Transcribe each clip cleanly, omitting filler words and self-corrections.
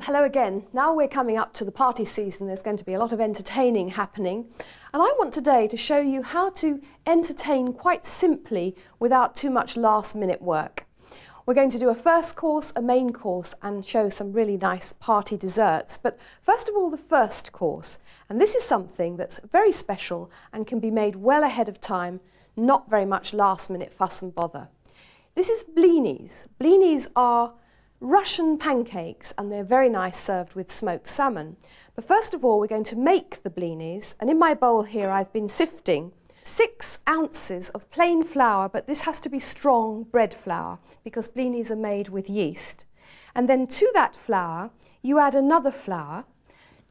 hello again. Now we're coming up to the party season. There's going to be a lot of entertaining happening. And I want today to show you how to entertain quite simply without too much last-minute work. We're going to do a first course, a main course, and show some really nice party desserts. But first of all, the first course. And this is something that's very special and can be made well ahead of time, not very much last-minute fuss and bother. This is blinis. Blinis are Russian pancakes, and they're very nice served with smoked salmon. But first of all, we're going to make the blinis, and in my bowl here I've been sifting 6 ounces of plain flour, but this has to be strong bread flour because blinis are made with yeast. And then to that flour you add another flour,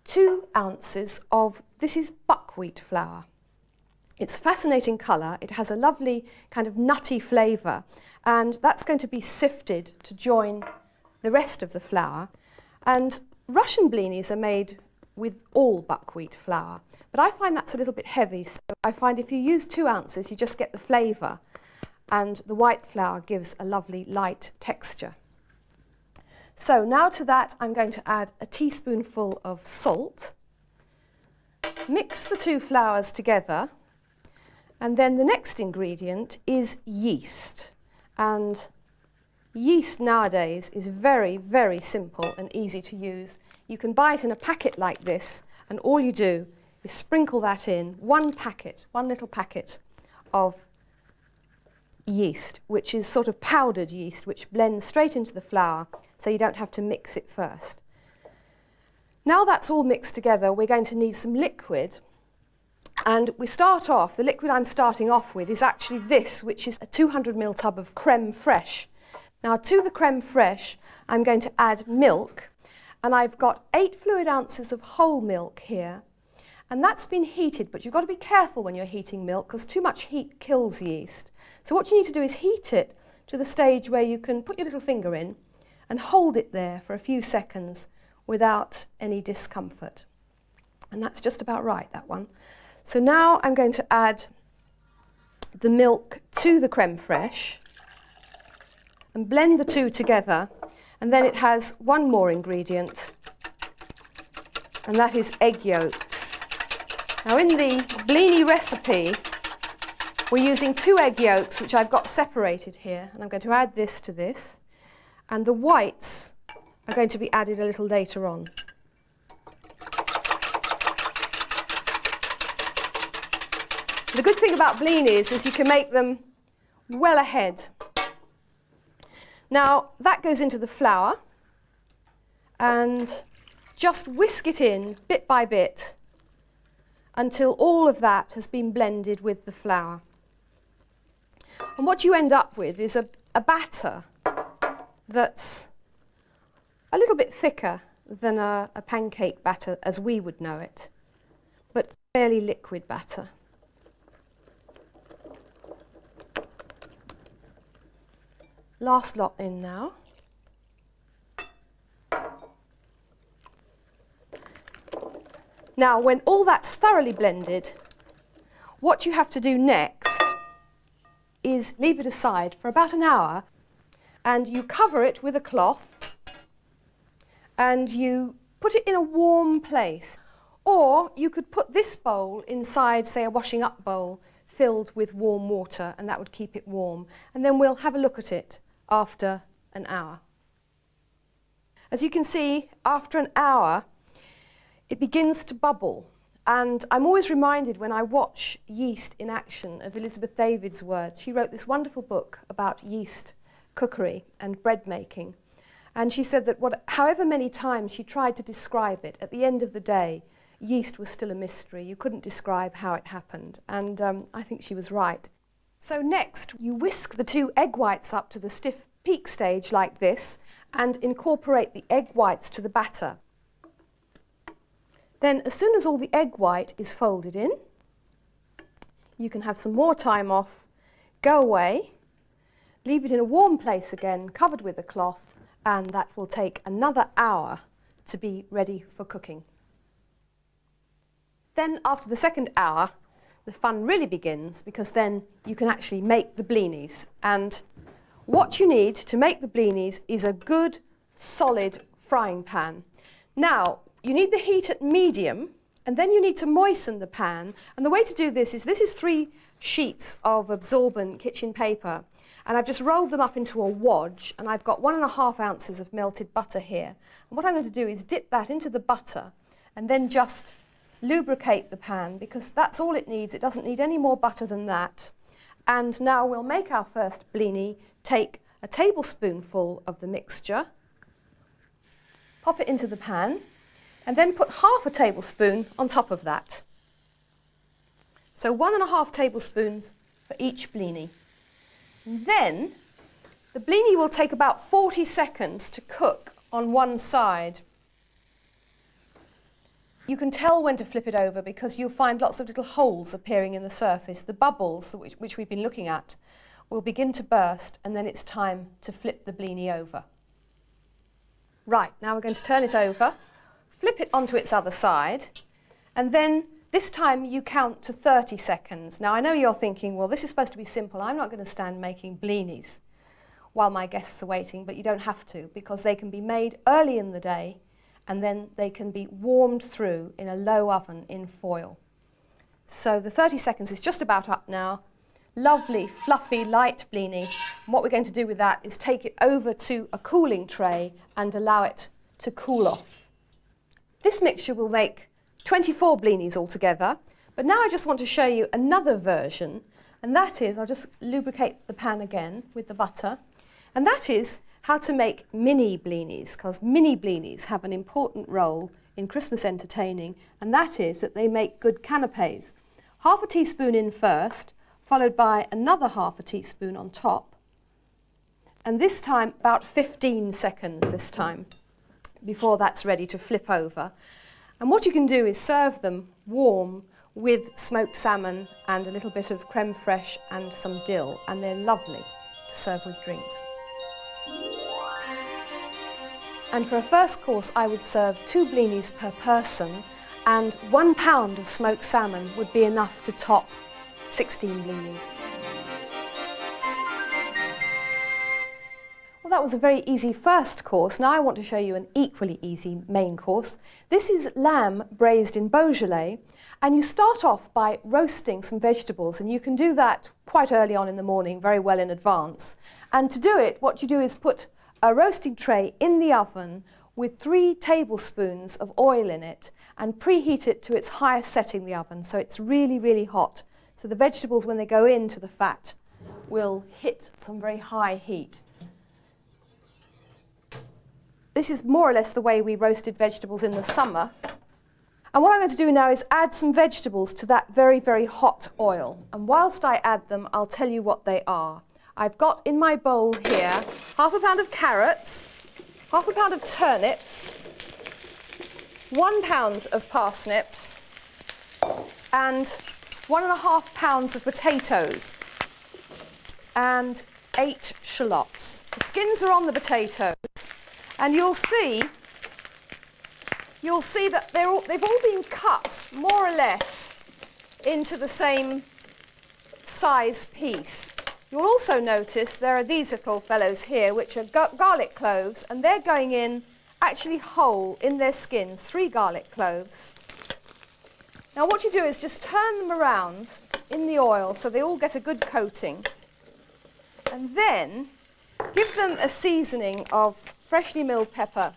2 ounces of, this is buckwheat flour. It's a fascinating colour, it has a lovely kind of nutty flavour, and that's going to be sifted to join the rest of the flour. And Russian blinis are made with all buckwheat flour, but I find that's a little bit heavy, so I find if you use 2 ounces you just get the flavour, and the white flour gives a lovely light texture. So now to that I'm going to add a teaspoonful of salt, mix the 2 flours together, and then the next ingredient is yeast. And yeast nowadays is very, very simple and easy to use. You can buy it in a packet like this, and all you do is sprinkle that in, one little packet of yeast, which is sort of powdered yeast, which blends straight into the flour, so you don't have to mix it first. Now that's all mixed together, we're going to need some liquid. And we start off, the liquid I'm starting off with is actually this, which is a 200 ml tub of crème fraîche. Now to the crème fraîche I'm going to add milk, and I've got 8 fluid ounces of whole milk here, and that's been heated, but you've got to be careful when you're heating milk because too much heat kills yeast. So what you need to do is heat it to the stage where you can put your little finger in and hold it there for a few seconds without any discomfort. And that's just about right, that one. So now I'm going to add the milk to the crème fraîche and blend the two together, and then it has one more ingredient, and that is egg yolks. Now in the blini recipe we're using 2 egg yolks, which I've got separated here, and I'm going to add this to this, and the whites are going to be added a little later on. The good thing about blinis is you can make them well ahead. Now that goes into the flour, and just whisk it in bit by bit until all of that has been blended with the flour. And what you end up with is a batter that's a little bit thicker than a pancake batter as we would know it, but fairly liquid batter. Last lot in now. Now when all that's thoroughly blended, what you have to do next is leave it aside for about an hour, and you cover it with a cloth and you put it in a warm place. Or you could put this bowl inside, say, a washing up bowl filled with warm water, and that would keep it warm. And then we'll have a look at it after an hour. As you can see, after an hour it begins to bubble, and I'm always reminded when I watch yeast in action of Elizabeth David's words. She wrote this wonderful book about yeast cookery and bread making, and she said that however many times she tried to describe it, at the end of the day yeast was still a mystery. You couldn't describe how it happened, and I think she was right. So next you whisk the 2 egg whites up to the stiff peak stage like this and incorporate the egg whites to the batter. Then as soon as all the egg white is folded in, you can have some more time off, go away, leave it in a warm place again, covered with a cloth, and that will take another hour to be ready for cooking. Then after the second hour the fun really begins, because then you can actually make the blinis. And what you need to make the blinis is a good solid frying pan. Now, you need the heat at medium, and then you need to moisten the pan. And the way to do this is 3 sheets of absorbent kitchen paper, and I've just rolled them up into a wodge, and I've got 1½ ounces of melted butter here. And what I'm going to do is dip that into the butter and then just lubricate the pan, because that's all it needs. It doesn't need any more butter than that. And now we'll make our first blini. Take a tablespoonful of the mixture, pop it into the pan, and then put ½ a tablespoon on top of that. So 1½ tablespoons for each blini. And then the blini will take about 40 seconds to cook on one side. You can tell when to flip it over because you'll find lots of little holes appearing in the surface. The bubbles, which we've been looking at, will begin to burst, and then it's time to flip the blini over. Right, now we're going to turn it over, flip it onto its other side, and then this time you count to 30 seconds. Now I know you're thinking, well, this is supposed to be simple. I'm not going to stand making blinis while my guests are waiting, but you don't have to, because they can be made early in the day and then they can be warmed through in a low oven in foil. So the 30 seconds is just about up now. Lovely, fluffy, light blini. And what we're going to do with that is take it over to a cooling tray and allow it to cool off. This mixture will make 24 blinis altogether, but now I just want to show you another version, and that is, I'll just lubricate the pan again with the butter, and that is how to make mini blinis, because mini blinis have an important role in Christmas entertaining, and that is that they make good canapes. ½ a teaspoon in first, followed by another ½ a teaspoon on top, and this time about 15 seconds this time before that's ready to flip over. And what you can do is serve them warm with smoked salmon and a little bit of creme fraiche and some dill, and they're lovely to serve with drinks. And for a first course, I would serve 2 blinis per person, and 1 pound of smoked salmon would be enough to top 16 blinis. Well, that was a very easy first course. Now I want to show you an equally easy main course. This is lamb braised in Beaujolais, and you start off by roasting some vegetables, and you can do that quite early on in the morning, very well in advance. And to do it, what you do is put a roasting tray in the oven with 3 tablespoons of oil in it and preheat it to its highest setting, the oven, so it's really, really hot. So the vegetables, when they go into the fat, will hit some very high heat. This is more or less the way we roasted vegetables in the summer. And what I'm going to do now is add some vegetables to that very, very hot oil. And whilst I add them, I'll tell you what they are. I've got in my bowl here ½ a pound of carrots, ½ a pound of turnips, 1 pound of parsnips, and 1½ pounds of potatoes, and 8 shallots. The skins are on the potatoes, and you'll see that they've all been cut more or less into the same size piece. You'll also notice there are these little fellows here, which are garlic cloves, and they're going in actually whole in their skins, 3 garlic cloves. Now what you do is just turn them around in the oil so they all get a good coating, and then give them a seasoning of freshly milled pepper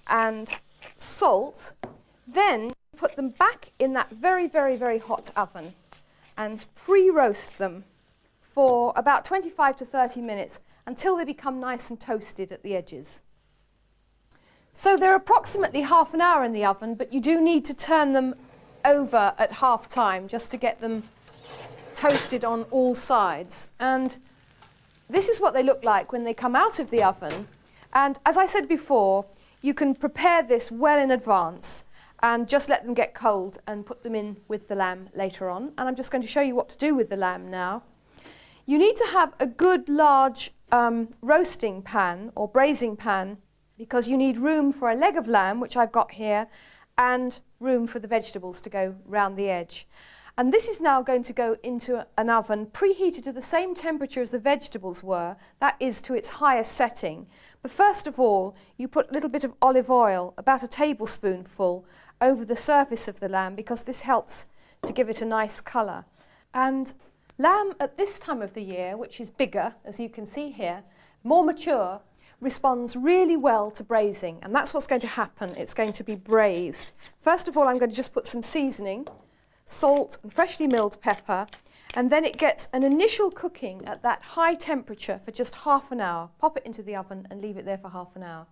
and salt. Then put them back in that very, very, very hot oven and pre-roast them for about 25 to 30 minutes until they become nice and toasted at the edges. So they're approximately ½ an hour in the oven, but you do need to turn them over at half time just to get them toasted on all sides. And this is what they look like when they come out of the oven. And as I said before, you can prepare this well in advance and just let them get cold and put them in with the lamb later on. And I'm just going to show you what to do with the lamb now. You need to have a good large roasting pan or braising pan, because you need room for a leg of lamb, which I've got here, and room for the vegetables to go round the edge. And this is now going to go into an oven preheated to the same temperature as the vegetables were, that is to its highest setting. But first of all, you put a little bit of olive oil, about a tablespoonful, over the surface of the lamb because this helps to give it a nice colour. And lamb at this time of the year, which is bigger, as you can see here, more mature, responds really well to braising. And that's what's going to happen. It's going to be braised. First of all, I'm going to just put some seasoning, salt and freshly milled pepper, and then it gets an initial cooking at that high temperature for just half an hour. Pop it into the oven and leave it there for half an hour.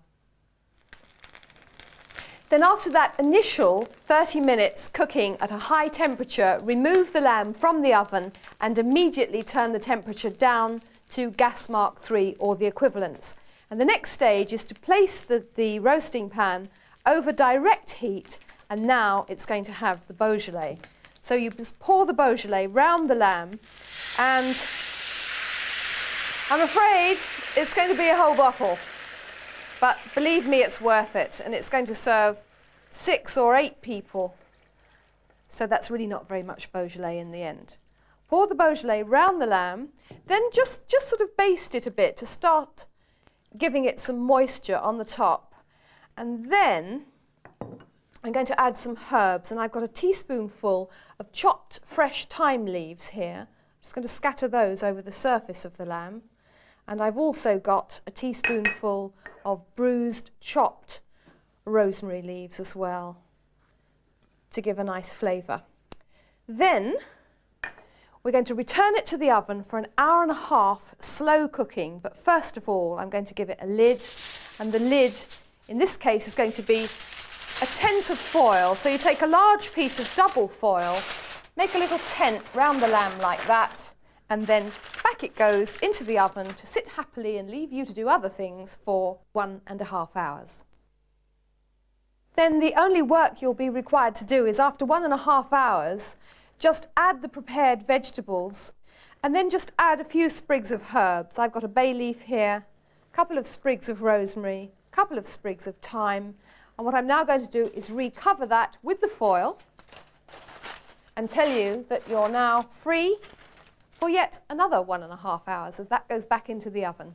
Then after that initial 30 minutes cooking at a high temperature, remove the lamb from the oven and immediately turn the temperature down to gas mark 3 or the equivalents. And the next stage is to place the roasting pan over direct heat, and now it's going to have the Beaujolais. So you just pour the Beaujolais round the lamb, and I'm afraid it's going to be a whole bottle. But believe me, it's worth it, and it's going to serve 6 or 8 people. So that's really not very much Beaujolais in the end. Pour the Beaujolais round the lamb, then just sort of baste it a bit to start giving it some moisture on the top. And then I'm going to add some herbs, and I've got a teaspoonful of chopped fresh thyme leaves here. I'm just going to scatter those over the surface of the lamb. And I've also got a teaspoonful of bruised chopped rosemary leaves as well to give a nice flavour. Then we're going to return it to the oven for an hour and a half slow cooking, but first of all I'm going to give it a lid, and the lid in this case is going to be a tent of foil. So you take a large piece of double foil, make a little tent round the lamb like that, and then back it goes into the oven to sit happily and leave you to do other things for 1.5 hours. Then the only work you'll be required to do is after 1.5 hours, just add the prepared vegetables and then just add a few sprigs of herbs. I've got a bay leaf here, a couple of sprigs of rosemary, a couple of sprigs of thyme. And what I'm now going to do is recover that with the foil and tell you that you're now free for yet another 1.5 hours as that goes back into the oven.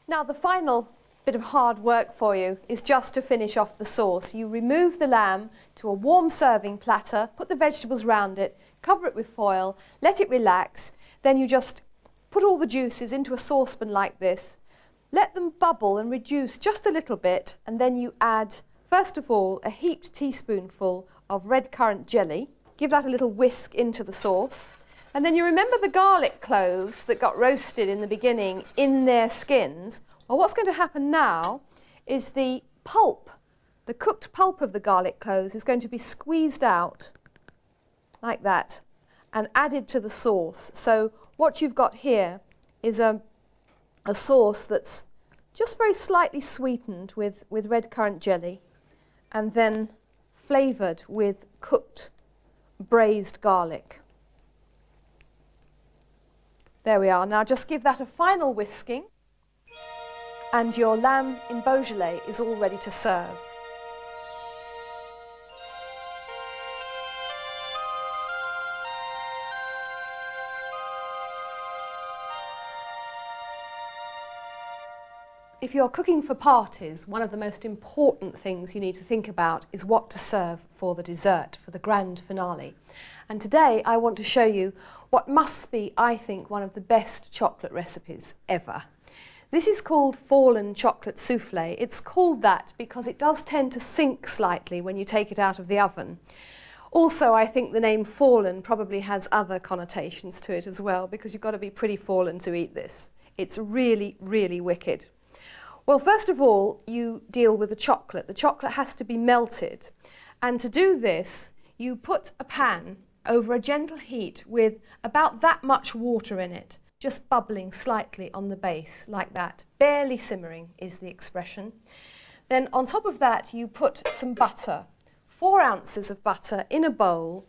Now the final bit of hard work for you is just to finish off the sauce. You remove the lamb to a warm serving platter, put the vegetables round it, cover it with foil, let it relax, then you just put all the juices into a saucepan like this, let them bubble and reduce just a little bit, and then you add, first of all, a heaped teaspoonful of red currant jelly, give that a little whisk into the sauce, and then you remember the garlic cloves that got roasted in the beginning in their skins. Well, what's going to happen now is the pulp, the cooked pulp of the garlic cloves is going to be squeezed out like that and added to the sauce. So what you've got here is a sauce that's just very slightly sweetened with red currant jelly and then flavoured with cooked braised garlic. There we are. Now just give that a final whisking, and your lamb in Beaujolais is all ready to serve. If you're cooking for parties, one of the most important things you need to think about is what to serve for the dessert, for the grand finale. And today I want to show you what must be, I think, one of the best chocolate recipes ever. This is called fallen chocolate souffle. It's called that because it does tend to sink slightly when you take it out of the oven. Also, I think the name fallen probably has other connotations to it as well, because you've got to be pretty fallen to eat this. It's really, really wicked. Well, first of all, you deal with the chocolate. The chocolate has to be melted. And to do this, you put a pan over a gentle heat with about that much water in it, just bubbling slightly on the base, like that. Barely simmering is the expression. Then on top of that, you put some butter, 4 ounces of butter in a bowl,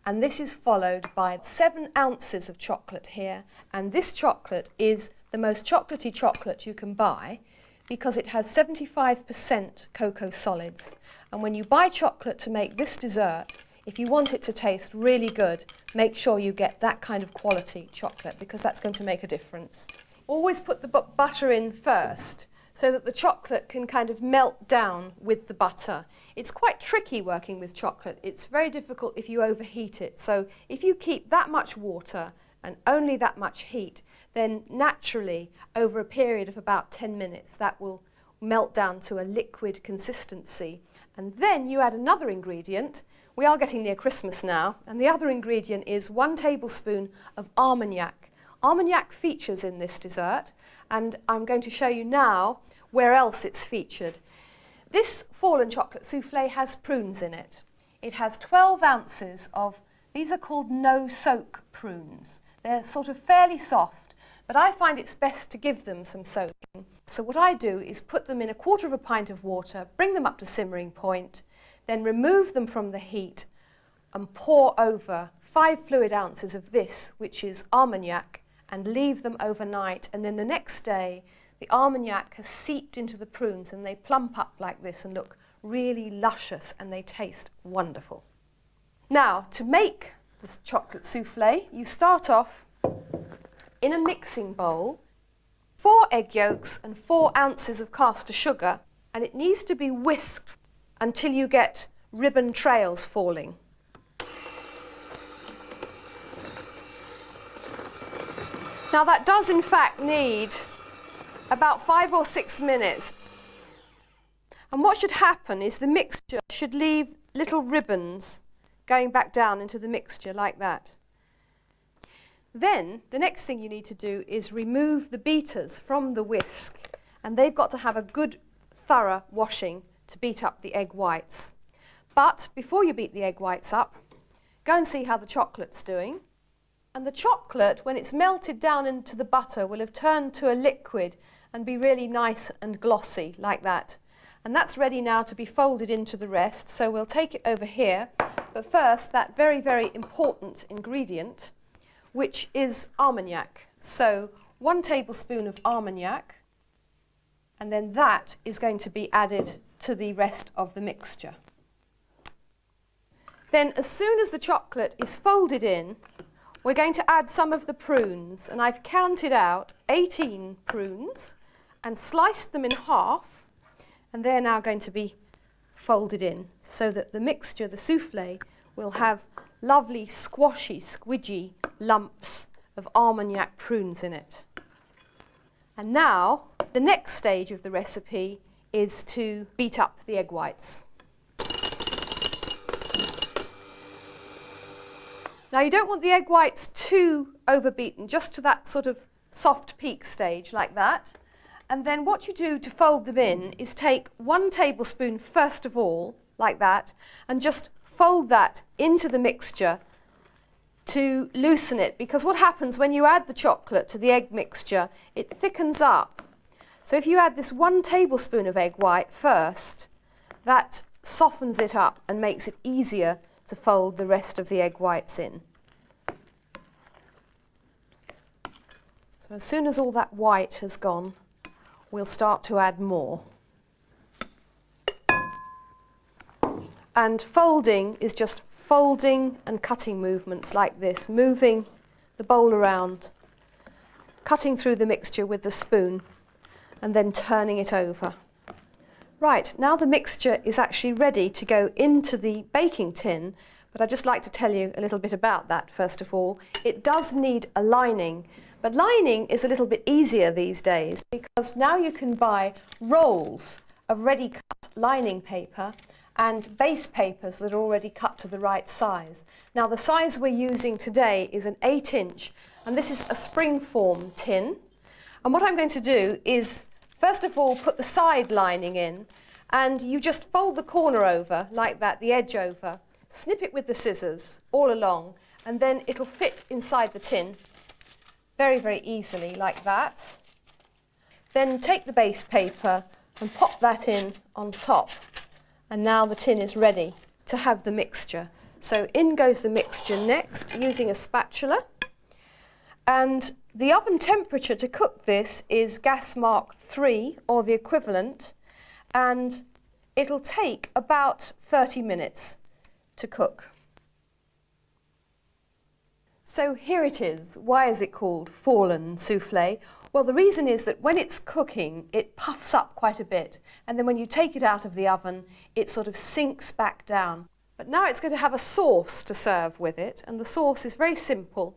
and this is followed by 7 ounces of chocolate here. And this chocolate is the most chocolatey chocolate you can buy because it has 75% cocoa solids. And when you buy chocolate to make this dessert, if you want it to taste really good, make sure you get that kind of quality chocolate, because that's going to make a difference. Always put the butter in first so that the chocolate can kind of melt down with the butter. It's quite tricky working with chocolate. It's very difficult if you overheat it. So if you keep that much water and only that much heat, then naturally over a period of about 10 minutes that will melt down to a liquid consistency. And then you add another ingredient. We are getting near Christmas now, and the other ingredient is 1 tablespoon of Armagnac. Armagnac features in this dessert, and I'm going to show you now where else it's featured. This fallen chocolate souffle has prunes in it. It has 12 ounces of, these are called no-soak prunes. They're sort of fairly soft, but I find it's best to give them some soaking. So what I do is put them in 1/4 pint of water, bring them up to simmering point, then remove them from the heat and pour over 5 fluid ounces of this, which is Armagnac, and leave them overnight. And then the next day, the Armagnac has seeped into the prunes and they plump up like this and look really luscious, and they taste wonderful. Now, to make the chocolate souffle, you start off in a mixing bowl, 4 egg yolks and 4 ounces of caster sugar, and it needs to be whisked until you get ribbon trails falling. Now that does in fact need about 5 or 6 minutes. And what should happen is the mixture should leave little ribbons going back down into the mixture like that. Then the next thing you need to do is remove the beaters from the whisk, and they've got to have a good thorough washing to beat up the egg whites. But before you beat the egg whites up, go and see how the chocolate's doing. And the chocolate, when it's melted down into the butter, will have turned to a liquid and be really nice and glossy like that. And that's ready now to be folded into the rest, so we'll take it over here. But first, that very, very important ingredient, which is Armagnac. So 1 tablespoon of Armagnac, and then that is going to be added to the rest of the mixture. Then as soon as the chocolate is folded in, we're going to add some of the prunes, and I've counted out 18 prunes and sliced them in half, and they're now going to be folded in so that the mixture, the souffle, will have lovely squashy, squidgy lumps of Armagnac prunes in it. And now the next stage of the recipe is to beat up the egg whites. Now you don't want the egg whites too overbeaten, just to that sort of soft peak stage like that. And then what you do to fold them in is take 1 tablespoon first of all, like that, and just fold that into the mixture to loosen it, because what happens when you add the chocolate to the egg mixture, it thickens up. So if you add this 1 tablespoon of egg white first, that softens it up and makes it easier to fold the rest of the egg whites in. So as soon as all that white has gone, we'll start to add more. And folding is just folding and cutting movements like this, moving the bowl around, cutting through the mixture with the spoon, and then turning it over. Right, now the mixture is actually ready to go into the baking tin, but I'd just like to tell you a little bit about that first of all. It does need a lining, but lining is a little bit easier these days because now you can buy rolls of ready cut lining paper and base papers that are already cut to the right size. Now the size we're using today is an 8-inch, and this is a springform tin. And what I'm going to do is first of all put the side lining in, and you just fold the corner over like that, the edge over, snip it with the scissors all along, and then it'll fit inside the tin very, very easily like that. Then take the base paper and pop that in on top, and now the tin is ready to have the mixture. So in goes the mixture next using a spatula, and the oven temperature to cook this is gas mark 3 or the equivalent, and it'll take about 30 minutes to cook. So here it is. Why is it called fallen souffle? Well, the reason is that when it's cooking, it puffs up quite a bit, and then when you take it out of the oven, it sort of sinks back down. But now it's going to have a sauce to serve with it, and the sauce is very simple.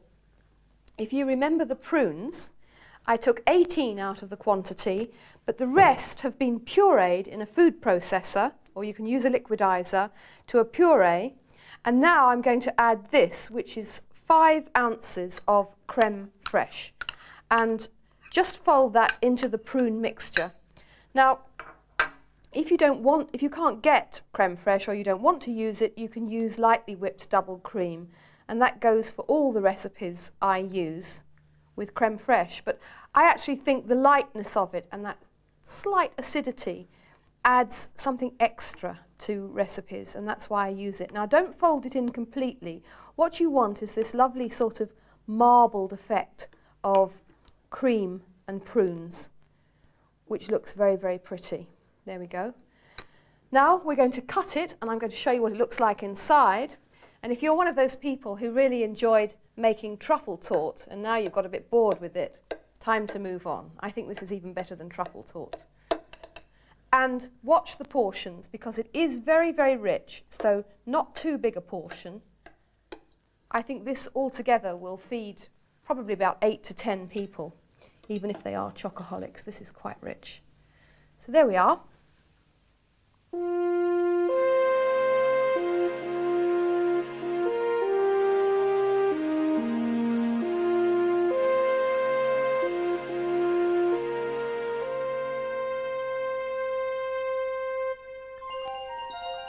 If you remember the prunes, I took 18 out of the quantity, but the rest have been pureed in a food processor, or you can use a liquidizer, to a puree. And now I'm going to add this, which is 5 ounces of creme fraiche. And just fold that into the prune mixture. Now, if you can't get creme fraiche or you don't want to use it, you can use lightly whipped double cream. And that goes for all the recipes I use with creme fraiche. But I actually think the lightness of it and that slight acidity adds something extra to recipes, and that's why I use it. Now, don't fold it in completely. What you want is this lovely sort of marbled effect of cream and prunes, which looks very, very pretty. There we go. Now we're going to cut it, and I'm going to show you what it looks like inside. And if you're one of those people who really enjoyed making truffle torte, and now you've got a bit bored with it, time to move on. I think this is even better than truffle torte. And watch the portions, because it is very, very rich, so not too big a portion. I think this altogether will feed probably about 8 to 10 people, even if they are chocoholics. This is quite rich. So there we are.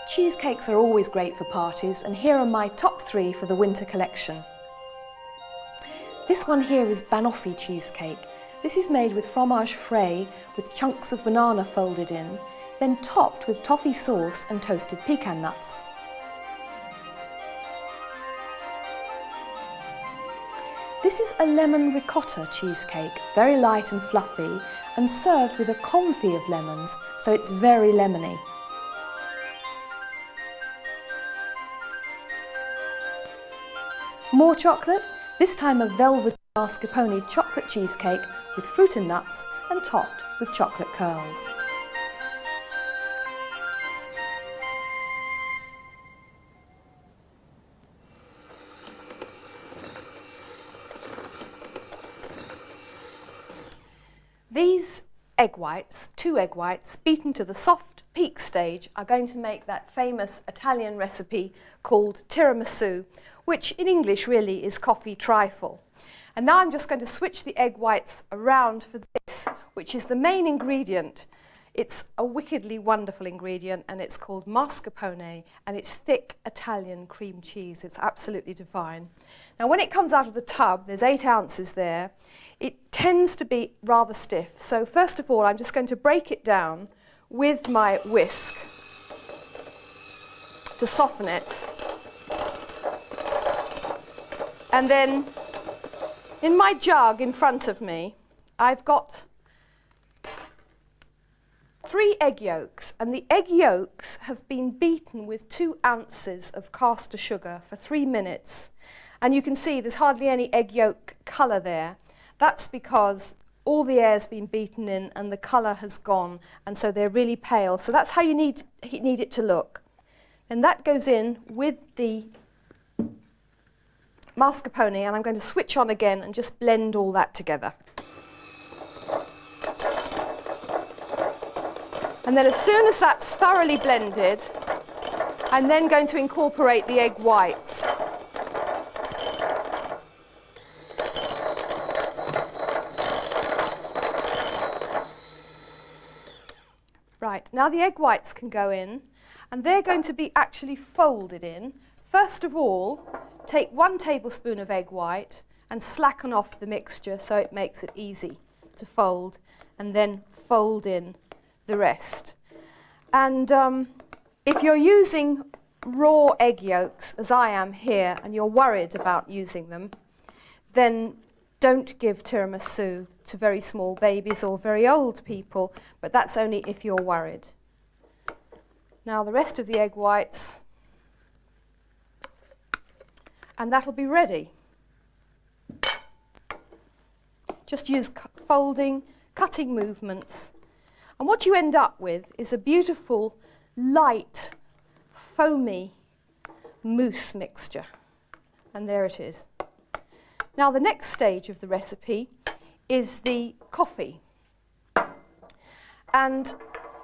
Cheesecakes are always great for parties, and here are my top 3 for the winter collection. This one here is banoffee cheesecake. This is made with fromage frais with chunks of banana folded in, then topped with toffee sauce and toasted pecan nuts. This is a lemon ricotta cheesecake, very light and fluffy, and served with a confit of lemons, so it's very lemony. More chocolate, this time a velvet mascarpone chocolate cheesecake with fruit and nuts and topped with chocolate curls. These egg whites, 2 egg whites, beaten to the soft peak stage, are going to make that famous Italian recipe called tiramisu, which in English really is coffee trifle. And now I'm just going to switch the egg whites around for this, which is the main ingredient. It's a wickedly wonderful ingredient, and it's called mascarpone, and it's thick Italian cream cheese. It's absolutely divine. Now, when it comes out of the tub, there's 8 ounces there. It tends to be rather stiff. So first of all, I'm just going to break it down with my whisk to soften it. And then in my jug in front of me, I've got 3 egg yolks, and the egg yolks have been beaten with 2 ounces of caster sugar for 3 minutes. And you can see there's hardly any egg yolk colour there. That's because all the air's been beaten in and the colour has gone, and so they're really pale. So that's how you need it to look. Then that goes in with the mascarpone, and I'm going to switch on again and just blend all that together. And then as soon as that's thoroughly blended, I'm then going to incorporate the egg whites. Right, now the egg whites can go in, and they're going to be actually folded in. First of all, take 1 tablespoon of egg white and slacken off the mixture so it makes it easy to fold, and then fold in the rest. And if you're using raw egg yolks, as I am here, and you're worried about using them, then don't give tiramisu to very small babies or very old people, but that's only if you're worried. Now the rest of the egg whites, and that'll be ready. Just use folding, cutting movements. And what you end up with is a beautiful, light, foamy mousse mixture. And there it is. Now the next stage of the recipe is the coffee. And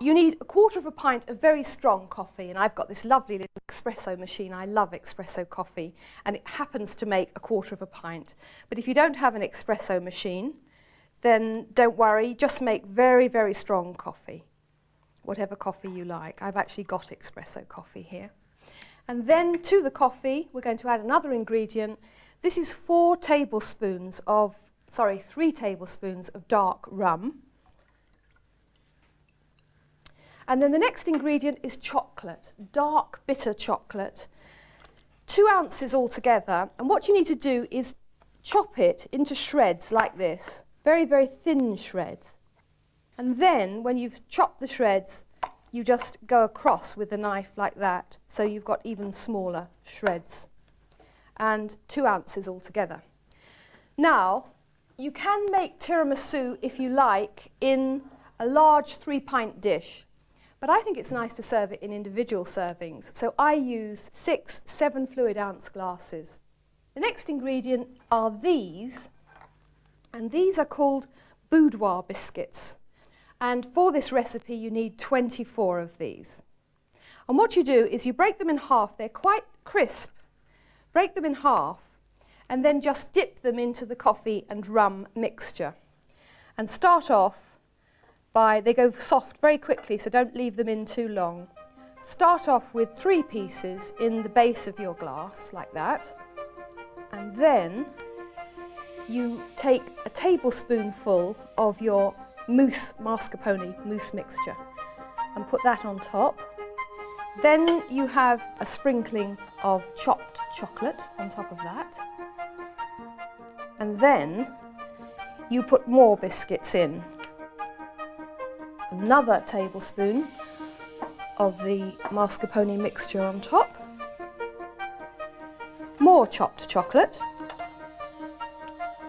you need 1/4 of a pint of very strong coffee, and I've got this lovely little espresso machine. I love espresso coffee, and it happens to make 1/4 of a pint. But if you don't have an espresso machine, then don't worry, just make very, very strong coffee, whatever coffee you like. I've actually got espresso coffee here. And then to the coffee, we're going to add another ingredient. This is 3 tablespoons of dark rum. And then the next ingredient is chocolate, dark bitter chocolate, 2 ounces altogether. And what you need to do is chop it into shreds like this, very, very thin shreds. And then when you've chopped the shreds, you just go across with a knife like that, so you've got even smaller shreds. And 2 ounces altogether. Now, you can make tiramisu, if you like, in a large 3-pint dish. But I think it's nice to serve it in individual servings, so I use 6 7 fluid-ounce glasses. The next ingredient are these, and these are called boudoir biscuits. And for this recipe you need 24 of these. And what you do is you break them in half. They're quite crisp. Break them in half and then just dip them into the coffee and rum mixture. And start off they go soft very quickly, so don't leave them in too long. Start off with 3 pieces in the base of your glass, like that. And then you take a tablespoonful of your mascarpone mousse mixture and put that on top. Then you have a sprinkling of chopped chocolate on top of that. And then you put more biscuits in. Another tablespoon of the mascarpone mixture on top. More chopped chocolate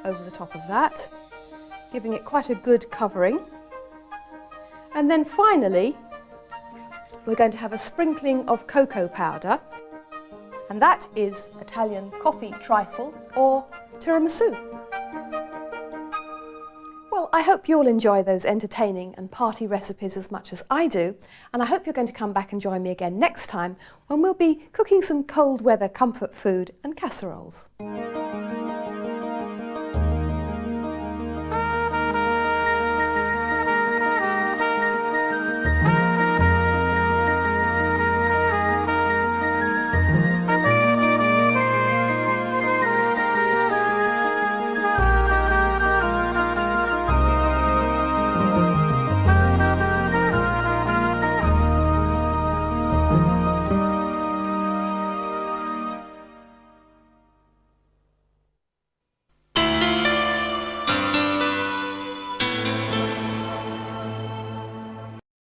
over the top of that, giving it quite a good covering. And then finally, we're going to have a sprinkling of cocoa powder, and that is Italian coffee trifle or tiramisu. Well, I hope you'll enjoy those entertaining and party recipes as much as I do, and I hope you're going to come back and join me again next time when we'll be cooking some cold weather comfort food and casseroles.